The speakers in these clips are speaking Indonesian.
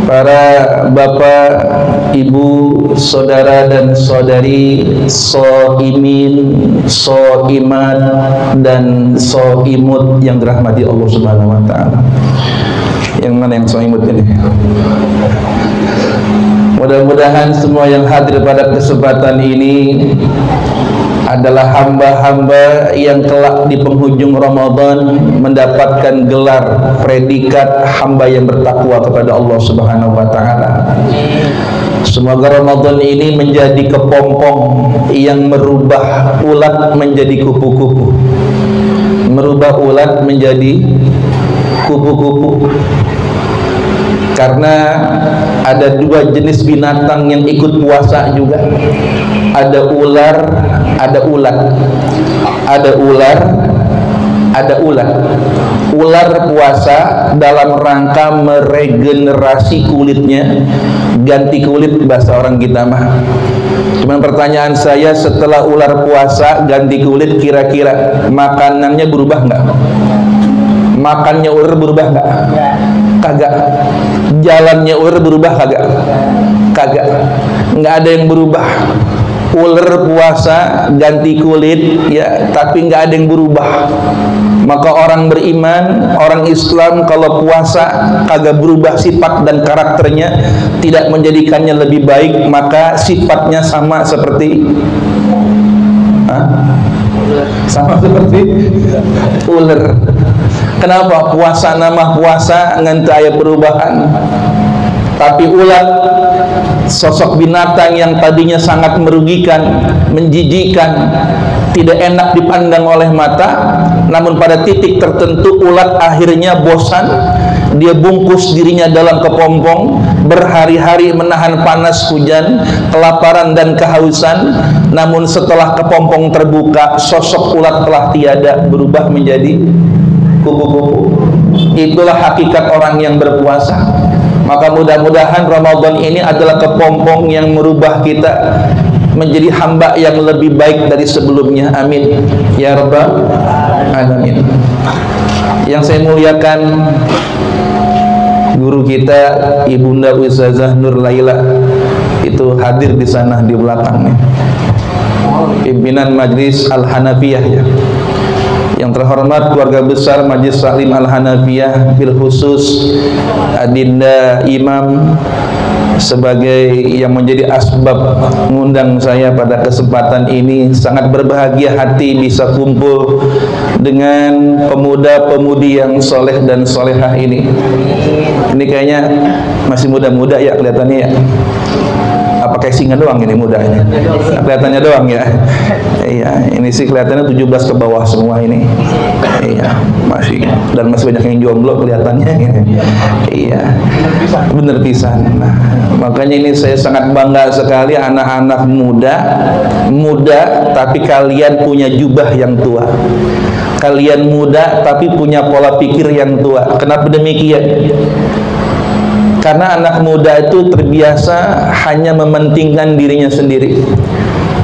Para bapak, ibu, saudara dan saudari, shaimin, shaimat dan shaimut yang dirahmati Allah Subhanahu wa taala. Yang mana yang shaimut ini? Mudah-mudahan semua yang hadir pada kesempatan ini adalah hamba-hamba yang kelak di penghujung Ramadan mendapatkan gelar predikat hamba yang bertakwa kepada Allah Subhanahu wa taala. Semoga Ramadan ini menjadi kepompong yang merubah ulat menjadi kupu-kupu. Merubah ulat menjadi kupu-kupu. Karena ada dua jenis binatang yang ikut puasa juga. Ada ular, ada ulat. Ada ular, ada ulat. Ular puasa dalam rangka meregenerasi kulitnya, ganti kulit bahasa orang kita mah. Cuman pertanyaan saya, setelah ular puasa ganti kulit, kira-kira makanannya berubah nggak? Makannya ular berubah nggak? Kagak. Jalannya ular berubah kagak? Kagak. Nggak ada yang berubah. Ular puasa ganti kulit ya, tapi nggak ada yang berubah. Maka orang beriman, orang Islam kalau puasa kagak berubah sifat dan karakternya, tidak menjadikannya lebih baik, maka sifatnya sama seperti sama seperti ular. Kenapa? Puasa nama puasa nganti aya perubahan. Tapi ulat, sosok binatang yang tadinya sangat merugikan, menjijikkan, tidak enak dipandang oleh mata, namun pada titik tertentu ulat akhirnya bosan. Dia bungkus dirinya dalam kepompong, berhari-hari menahan panas hujan, kelaparan dan kehausan. Namun setelah kepompong terbuka, sosok ulat telah tiada, berubah menjadi kupu-kupu. Itulah hakikat orang yang berpuasa. Maka mudah-mudahan Ramadan ini adalah kepompong yang merubah kita menjadi hamba yang lebih baik dari sebelumnya. Amin ya rabbal alamin. Yang saya muliakan, guru kita Ibunda Ustazah Nur Laila itu hadir di sana di belakangnya. Pimpinan Majelis Al-Hanafiyah ya. Yang terhormat keluarga besar Majelis Taklim Al-Hanafiyah, bil khusus Adinda Imam sebagai yang menjadi asbab mengundang saya pada kesempatan ini. Sangat berbahagia hati bisa kumpul dengan pemuda-pemudi yang soleh dan solehah ini. Ini kayaknya masih muda-muda ya kelihatannya ya. Apa kayak singa doang ini muda ini? Kelihatannya doang ya. Iya, ini sih kelihatannya 17 ke bawah semua ini. Iya, masih dan masih banyak yang jomblo kelihatannya ini. Iya. Bener pisan. Nah, makanya ini saya sangat bangga sekali anak-anak muda tapi kalian punya jubah yang tua. Kalian muda tapi punya pola pikir yang tua. Kenapa demikian? Karena anak muda itu terbiasa hanya mementingkan dirinya sendiri.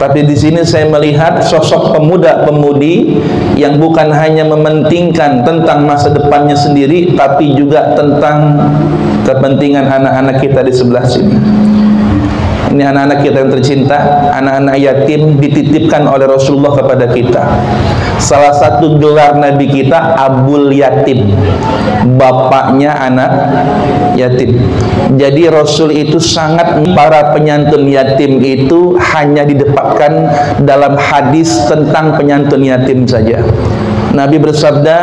Tapi di sini saya melihat sosok pemuda-pemudi yang bukan hanya mementingkan tentang masa depannya sendiri, tapi juga tentang kepentingan anak-anak kita di sebelah sini. Ini anak-anak kita yang tercinta, anak-anak yatim dititipkan oleh Rasulullah kepada kita. Salah satu gelar Nabi kita Abul Yatim, bapaknya anak yatim. Jadi Rasul itu sangat, para penyantun yatim itu hanya didapatkan dalam hadis tentang penyantun yatim saja. Nabi bersabda,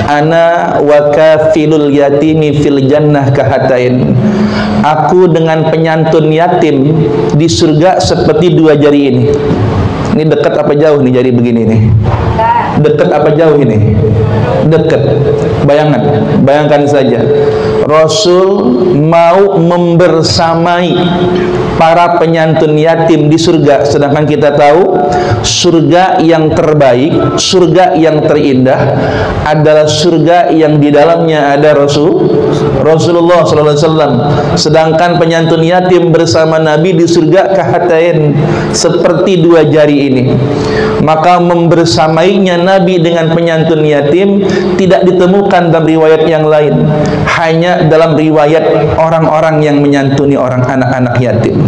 ana wa kafilul yatimi fil jannah kahatain. Aku dengan penyantun yatim di surga seperti dua jari ini. Ini dekat apa jauh nih jari begini nih? Dekat apa jauh ini? Dekat. Bayangkan saja. Rasul mau membersamai para penyantun yatim di surga, sedangkan kita tahu surga yang terbaik, surga yang terindah adalah surga yang di dalamnya ada Rasulullah SAW. Sedangkan penyantun yatim bersama Nabi di surga kahatain, seperti dua jari ini. Maka membersamainya Nabi dengan penyantun yatim tidak ditemukan dalam riwayat yang lain, hanya dalam riwayat orang-orang yang menyantuni orang anak-anak yatim.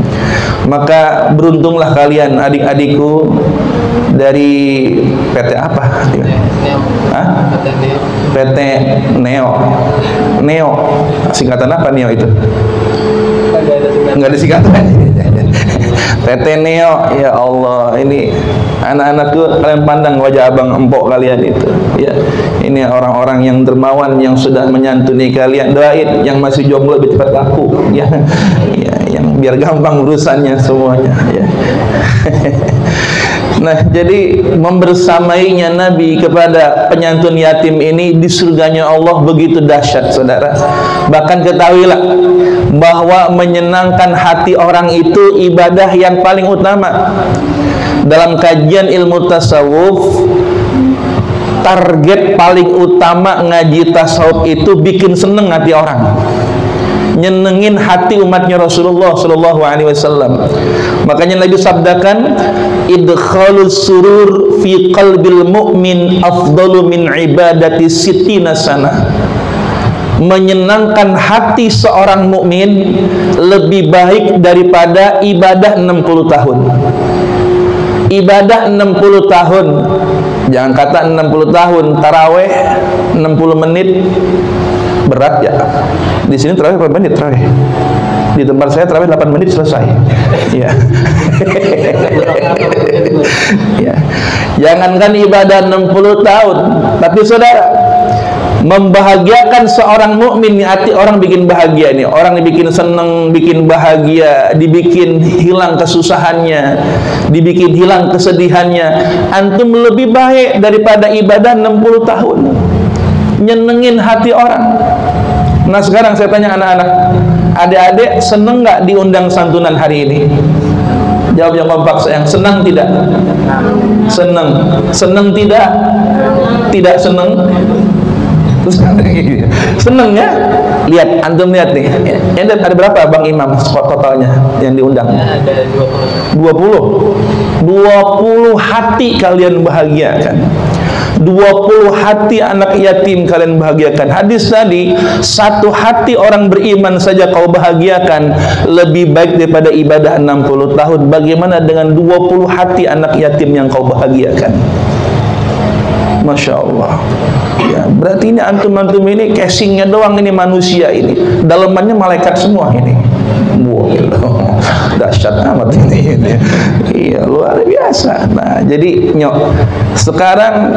Maka beruntunglah kalian adik-adikku dari PT apa? Hah? PT Neo. Neo. Singkatan apa Neo itu? Enggak ada singkatan. PT Neo, ya Allah, ini anak-anakku, kalian pandang wajah abang empok kalian itu, ya. Ini orang-orang yang dermawan yang sudah menyantuni kalian. Doain yang masih jomblo lebih cepat laku, ya, ya, yang biar gampang urusannya semuanya, ya. Nah, jadi membersamainya Nabi kepada penyantun yatim ini di surganya Allah begitu dahsyat, saudara. Bahkan ketahuilah bahwa menyenangkan hati orang itu ibadah yang paling utama. Dalam kajian ilmu tasawuf, target paling utama ngaji tasawuf itu bikin seneng hati orang, nyenengin hati umatnya Rasulullah Shallallahu Alaihi Wasallam. Makanya Nabi sabdakan, idkhalus surur fi qalbil mu'min afdalu min ibadati sittina sana. Menyenangkan hati seorang mukmin lebih baik daripada ibadah 60 tahun. Ibadah 60 tahun, jangan kata 60 tahun, taraweh 60 menit berat ya. Di sini tarawih berapa menit tarawih? Di tempat saya tarawih 8 menit selesai. Ya. Ya. Jangankan ibadah 60 tahun, tapi saudara, membahagiakan seorang mukmin, hati orang bikin bahagia nih. Orang dibikin seneng, bikin bahagia, dibikin hilang kesusahannya, dibikin hilang kesedihannya. Antum lebih baik daripada ibadah 60 tahun. Nyenengin hati orang. Nah, sekarang saya tanya anak-anak, adik-adik seneng nggak diundang santunan hari ini? Jawab yang kompak sayang. Senang tidak? Seneng. Seneng tidak? Tidak seneng? Seneng ya? Lihat, antum lihat nih. Ini ada berapa Bang Imam totalnya yang diundang? Ada 20. 20 hati kalian bahagiakan. 20 hati anak yatim kalian bahagiakan. Hadis tadi, 1 hati orang beriman saja kau bahagiakan lebih baik daripada ibadah 60 tahun. Bagaimana dengan 20 hati anak yatim yang kau bahagiakan? Masya Allah. Ya, berarti ini antum-antum ini casingnya doang, ini manusia ini, dalamannya malaikat semua ini. Wow, dahsyat amat ini. Iya, luar biasa. Nah, jadi nyok, sekarang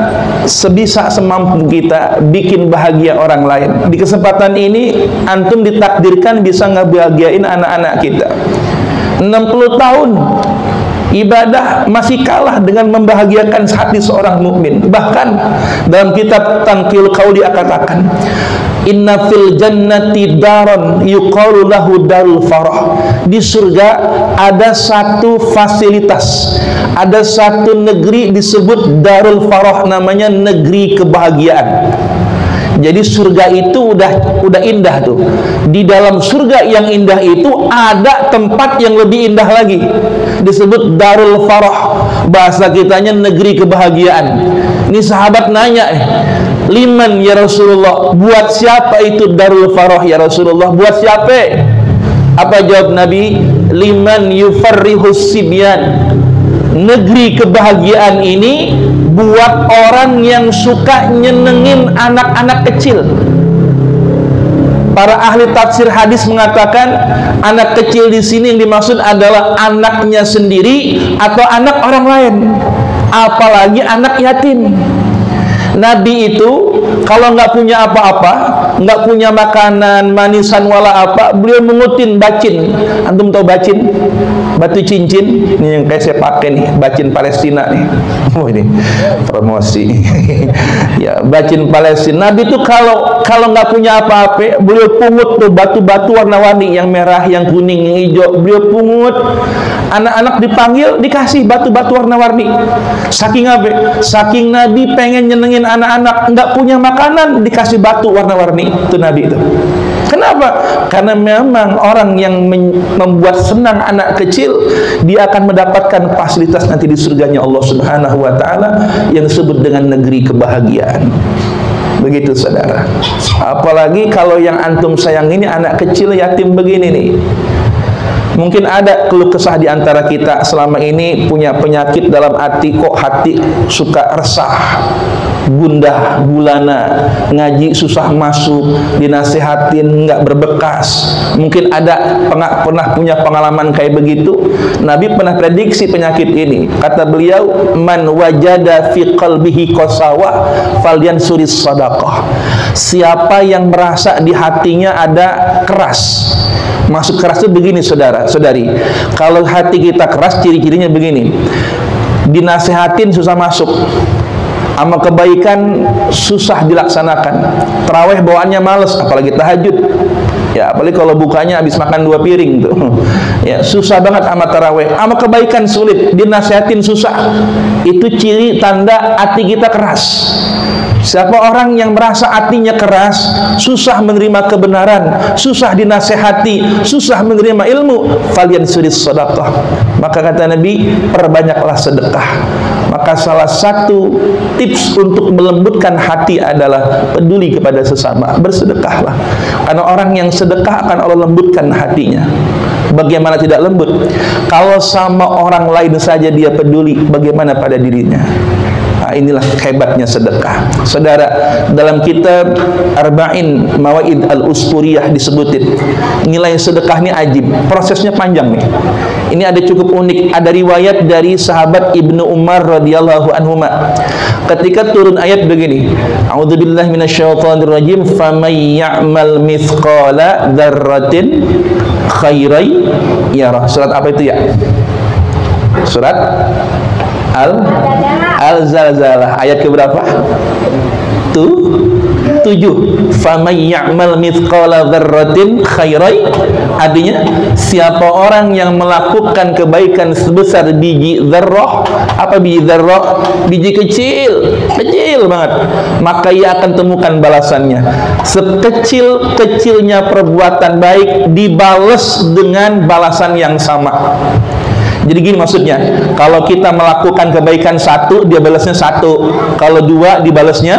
sebisa semampu kita bikin bahagia orang lain. Di kesempatan ini antum ditakdirkan bisa ngebahagiain anak-anak kita. 60 tahun ibadah masih kalah dengan membahagiakan hati seorang mukmin. Bahkan dalam kitab Tanqil Qauli katakan, inna fil jannati daron yuqalu lahu darul farah. Di surga ada satu fasilitas, ada satu negeri disebut darul farah, namanya negeri kebahagiaan. Jadi surga itu udah indah tuh. Di dalam surga yang indah itu ada tempat yang lebih indah lagi, disebut Darul Farah. Bahasa kitanya negeri kebahagiaan. Ini sahabat nanya, liman ya Rasulullah, buat siapa itu Darul Farah ya Rasulullah? Buat siapa? Apa jawab Nabi? Liman yufarrihus sibyan. Negeri kebahagiaan ini buat orang yang suka nyenengin anak-anak kecil. Para ahli tafsir hadis mengatakan anak kecil di sini yang dimaksud adalah anaknya sendiri atau anak orang lain, apalagi anak yatim. Nabi itu kalau nggak punya apa-apa, nggak punya makanan, manisan wala apa, beliau mengutin bacin. Antum tahu bacin? Batu cincin. Ini yang kayak saya pakai nih, bacin Palestina nih. Oh, ini promosi. Ya, bacin Palestina. Nabi itu kalau nggak punya apa-apa, beliau pungut tuh batu-batu warna-warni, yang merah, yang kuning, yang hijau. Beliau pungut. Anak-anak dipanggil, dikasih batu-batu warna-warni. Saking apa? Saking Nabi pengen nyenengin anak-anak, nggak punya makanan, dikasih batu warna-warni. Itu Nabi itu. Kenapa? Karena memang orang yang membuat senang anak kecil, dia akan mendapatkan fasilitas nanti di surganya Allah Subhanahu wa taala yang disebut dengan negeri kebahagiaan. Begitu saudara. Apalagi kalau yang antum sayang ini anak kecil yatim begini nih. Mungkin ada keluh kesah di antara kita selama ini punya penyakit dalam hati, kok hati suka resah, gundah gulana, ngaji susah masuk, dinasihatin nggak berbekas. Mungkin ada pernah punya pengalaman kayak begitu. Nabi pernah prediksi penyakit ini. Kata beliau, man wajada fi qalbihi qasawa falyansuris sadaqah. Siapa yang merasa di hatinya ada keras. Maksud keras itu begini saudara, saudari. Kalau hati kita keras, ciri-cirinya begini. Dinasehatin susah masuk. Amal kebaikan susah dilaksanakan. Tarawih bawaannya males, apalagi tahajud. Ya, apalagi kalau bukanya habis makan 2 piring tuh. Ya, susah banget amal tarawih. Amal kebaikan sulit, dinasehatin susah. Itu ciri tanda hati kita keras. Siapa orang yang merasa hatinya keras, susah menerima kebenaran, susah dinasehati, susah menerima ilmu, falyansuris sedekah. Maka kata Nabi, perbanyaklah sedekah. Maka salah satu tips untuk melembutkan hati adalah peduli kepada sesama, bersedekahlah. Karena orang yang sedekah akan Allah lembutkan hatinya. Bagaimana tidak lembut? Kalau sama orang lain saja dia peduli, bagaimana pada dirinya? Nah, inilah hebatnya sedekah. Saudara, dalam kitab Arba'in Mawaid Al-Usturiyah disebutin nilai sedekah ini ajib. Prosesnya panjang nih. Ini ada cukup unik. Ada riwayat dari sahabat Ibnu Umar radhiyallahu anhuma. Ketika turun ayat begini, A'udzubillahi minasyaitonirrajim, faman ya'mal mithqala dzarratin khairan yarah. Surat apa itu ya? Surat Al-Zalzalah ayat keberapa? 7. Faman ya'mal mithqala dzarratin khairan, artinya siapa orang yang melakukan kebaikan sebesar biji dzarrah. Apa biji dzarrah? Biji kecil banget, maka ia akan temukan balasannya. Sekecil-kecilnya perbuatan baik dibalas dengan balasan yang sama. Jadi gini maksudnya, kalau kita melakukan kebaikan 1, dia balasnya 1. Kalau 2, dibalasnya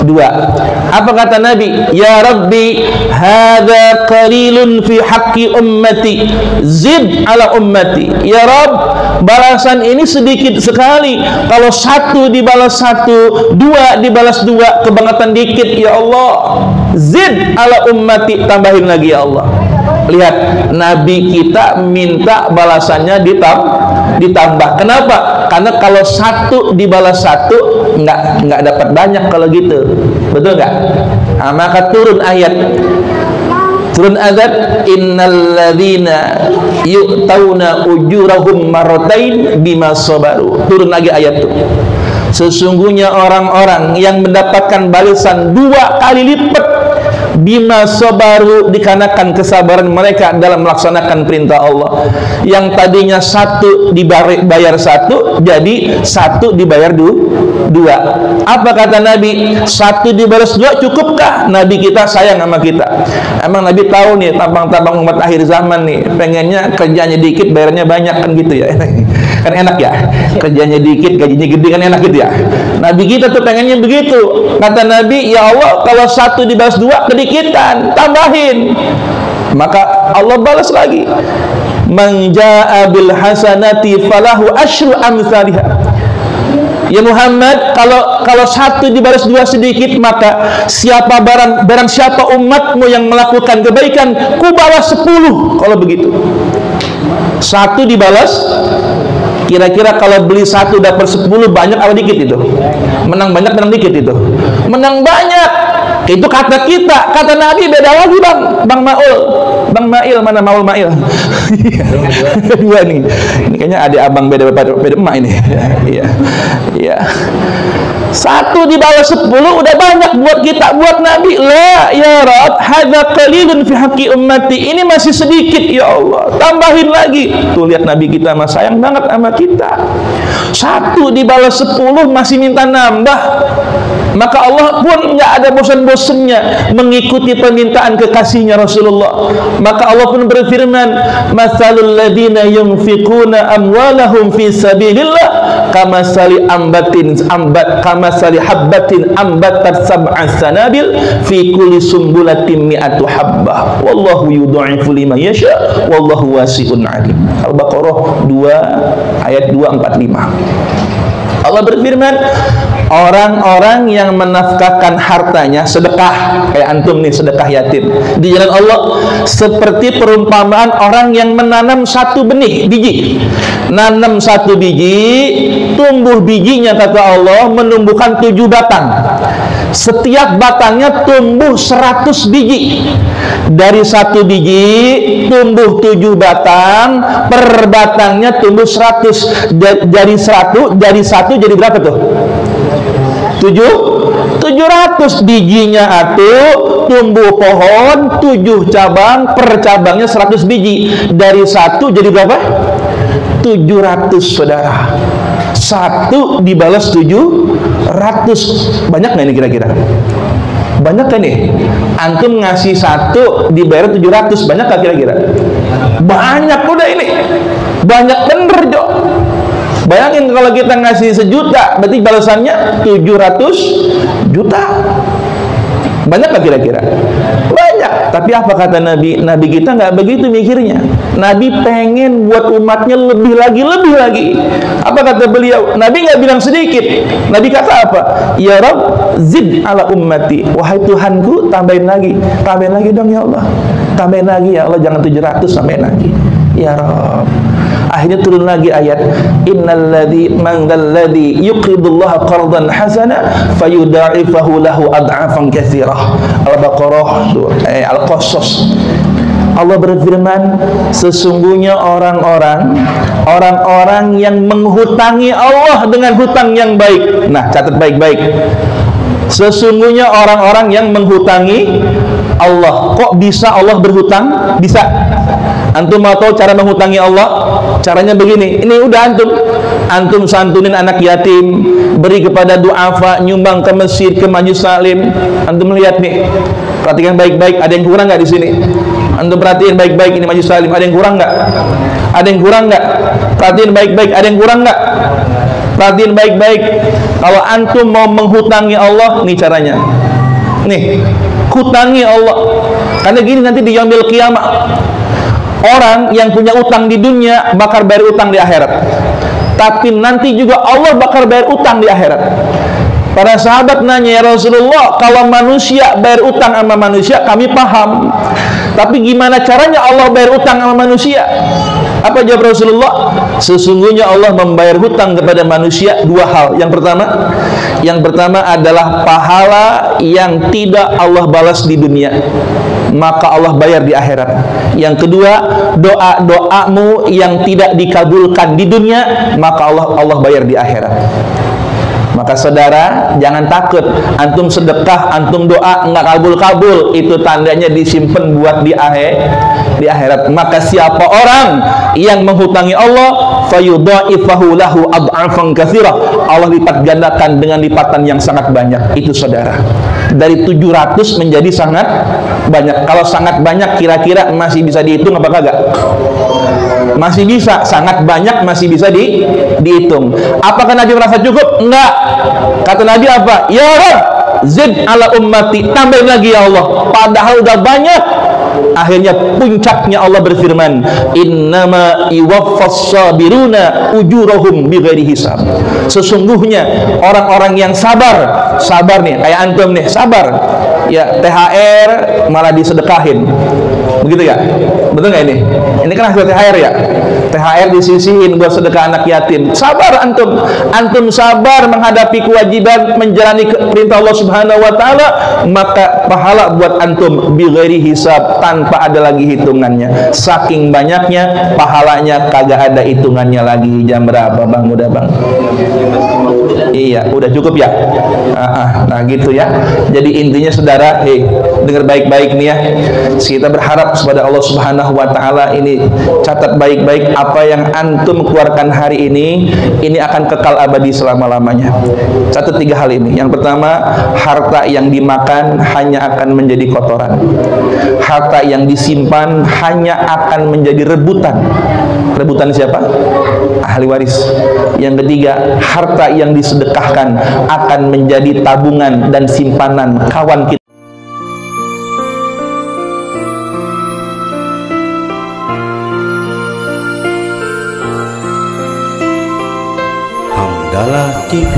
2. Apa kata Nabi? Ya Rabbi, hadza qalilun fi haqqi ummati, zid ala ummati. Ya Rabb, balasan ini sedikit sekali. Kalau 1 dibalas 1, 2 dibalas 2, kebangetan dikit ya Allah. Zid ala ummati, tambahin lagi ya Allah. Lihat, Nabi kita minta balasannya ditambah. Kenapa? Karena kalau 1 dibalas 1 nggak dapat banyak kalau gitu. Betul nggak? Nah, maka turun ayat, innalladzina yu'tauna ujurahum marratain bima sabaru. Turun lagi ayat itu. Sesungguhnya orang-orang yang mendapatkan balasan 2 kali lipat bima sabaru, dikarenakan kesabaran mereka dalam melaksanakan perintah Allah. Yang tadinya 1 dibayar 1, jadi 1 dibayar 2. Apa kata Nabi? 1 dibalas 2 cukupkah? Nabi kita sayang sama kita. Emang Nabi tahu nih tampang-tampang umat akhir zaman nih, pengennya kerjanya dikit bayarnya banyak, kan gitu ya. Kan enak ya, kerjanya dikit gajinya gede, kan enak gitu ya. Nabi kita tuh pengennya begitu. Kata Nabi, ya Allah, kalau 1 dibalas 2 kedikitan, tambahin. Maka Allah balas lagi, man jaa bil hasanati falahu asyru amsalihha. Ya Muhammad, kalau 1 dibalas 2 sedikit, maka barang siapa umatmu yang melakukan kebaikan, ku balas 10. Kalau begitu 1 dibalas, kira-kira kalau beli 1 dapat 10, banyak apa dikit itu? Menang banyak, menang dikit itu? Menang banyak. Itu kata kita, kata Nabi beda lagi Bang Mail, mana Mail? Dua nih. Ini kayaknya adik abang beda emak ini. Iya. 1 dibalas 10 udah banyak buat kita, buat Nabi. La ya Rab, hadza qalilun fi haqqi ummati. Ini masih sedikit ya Allah, tambahin lagi. Tuh lihat Nabi kita mas sayang banget sama kita. 1 dibalas 10 masih minta nambah. Maka Allah pun nggak ada bosan-bosannya mengikuti permintaan kekasihnya Rasulullah. Maka Allah pun berfirman, "Matsalul ladzina yunfiquna amwalahum fi sabilillah kamasali habbatin ambatat sab'a sanabil fi kulli sumbulatin mi'atu habbah wallahu yudha'ifu liman yasha wallahu wasi'un 'alim." Al-Baqarah 2 ayat 245. Allah berfirman, orang-orang yang menafkahkan hartanya, sedekah, kayak antum nih sedekah yatim di jalan Allah, seperti perumpamaan orang yang menanam 1 benih biji. Nanam 1 biji, tumbuh bijinya kata Allah menumbuhkan 7 batang. Setiap batangnya tumbuh 100 biji. Dari 1 biji tumbuh 7 batang, per batangnya tumbuh 100. Dari 1 jadi berapa tuh? 700 bijinya atuh, tumbuh pohon 7 cabang, per cabangnya 100 biji. Dari 1 jadi berapa? 700 saudara. 1 dibalas 700. Banyak nggak ini kira-kira? Banyak kan nih? Antum ngasih 1 dibayar 700, banyak nggak kira-kira? Banyak udah ini. Banyak bener Jo. Bayangin kalau kita ngasih 1 juta, berarti balasannya 700 juta. Banyak nggak kira-kira? Banyak. Tapi apa kata Nabi? Nabi kita nggak begitu mikirnya. Nabi pengen buat umatnya lebih lagi. Apa kata beliau? Nabi nggak bilang sedikit. Nabi kata apa? Ya Rabb, zid ala ummati. Wahai Tuhanku, tambahin lagi dong ya Allah. Tambahin lagi ya Allah, jangan 700, tambahin lagi. Ya Rabb. Akhirnya turun lagi ayat, innalladzi mandzalladzi yuqridullaha qardan hasana fayudha'ifahu lahu ad'afan katsirah. Al-Baqarah Al-Qasas. Allah berfirman, sesungguhnya orang-orang yang menghutangi Allah dengan hutang yang baik. Nah, catat baik-baik. Sesungguhnya orang-orang yang menghutangi Allah. Kok bisa Allah berhutang? Bisa. Antum mau tahu cara menghutangi Allah? Caranya begini. Ini udah antum santunin anak yatim, beri kepada duafa, nyumbang ke masjid, ke majelis salim. Antum lihat nih, perhatikan baik-baik, ada yang kurang nggak di sini? Antum perhatiin baik-baik, ini majelis salim, ada yang kurang nggak? Ada yang kurang nggak? Perhatiin baik-baik, ada yang kurang nggak? Perhatiin baik-baik. Kalau antum mau menghutangi Allah, nih caranya. Nih, hutangi Allah. Karena gini, nanti di yaumil qiyamah, orang yang punya utang di dunia bakal bayar utang di akhirat. Tapi nanti juga Allah bakal bayar utang di akhirat. Para sahabat nanya, ya Rasulullah, kalau manusia bayar utang sama manusia kami paham, tapi gimana caranya Allah bayar utang sama manusia? Apa jawab Rasulullah? Sesungguhnya Allah membayar hutang kepada manusia 2 hal. Yang pertama adalah pahala yang tidak Allah balas di dunia, maka Allah bayar di akhirat. Yang kedua, doa-doamu yang tidak dikabulkan di dunia, maka Allah bayar di akhirat. Maka saudara, jangan takut. Antum sedekah, antum doa nggak kabul-kabul, itu tandanya disimpan buat di akhirat. Maka siapa orang yang menghutangi Allah, fayudha'ifahu lahu ad'afan katsira, Allah lipat gandakan dengan lipatan yang sangat banyak. Itu saudara, dari 700 menjadi sangat banyak. Kalau sangat banyak kira-kira masih bisa dihitung apa kagak? Masih bisa. Sangat banyak masih bisa dihitung. Apakah Nabi merasa cukup? Enggak. Kata Nabi apa? Ya Rabb, zid ala ummati, tambahin lagi ya Allah. Padahal udah banyak. Akhirnya puncaknya Allah berfirman, innama yuwaffas sabiruna ujurahum bighairi hisab. Sesungguhnya orang-orang yang sabar nih, kayak antum nih, sabar. Ya, THR malah disedekahin. Begitu ya? Betul nggak ini? Ini kan hasil THR ya? THR disisihin buat sedekah anak yatim. Sabar antum. Antum sabar menghadapi kewajiban menjalani perintah Allah Subhanahu wa taala, maka pahala buat antum bighairi hisab, tanpa ada lagi hitungannya. Saking banyaknya pahalanya kagak ada hitungannya lagi. Jam berapa Bang? Udah Bang? Iya, udah cukup ya. Nah gitu ya. Jadi intinya saudara, dengar baik-baik nih ya. Kita berharap kepada Allah Subhanahu wa taala, ini catat baik-baik, apa yang antum keluarkan hari ini akan kekal abadi selama-lamanya. Catat 3 hal ini. Yang pertama, harta yang dimakan hanya akan menjadi kotoran. Harta yang disimpan hanya akan menjadi rebutan. Rebutan siapa? Ahli waris. Yang ketiga, harta yang disedekahkan akan menjadi tabungan dan simpanan kawan kita. Hamdalah TV.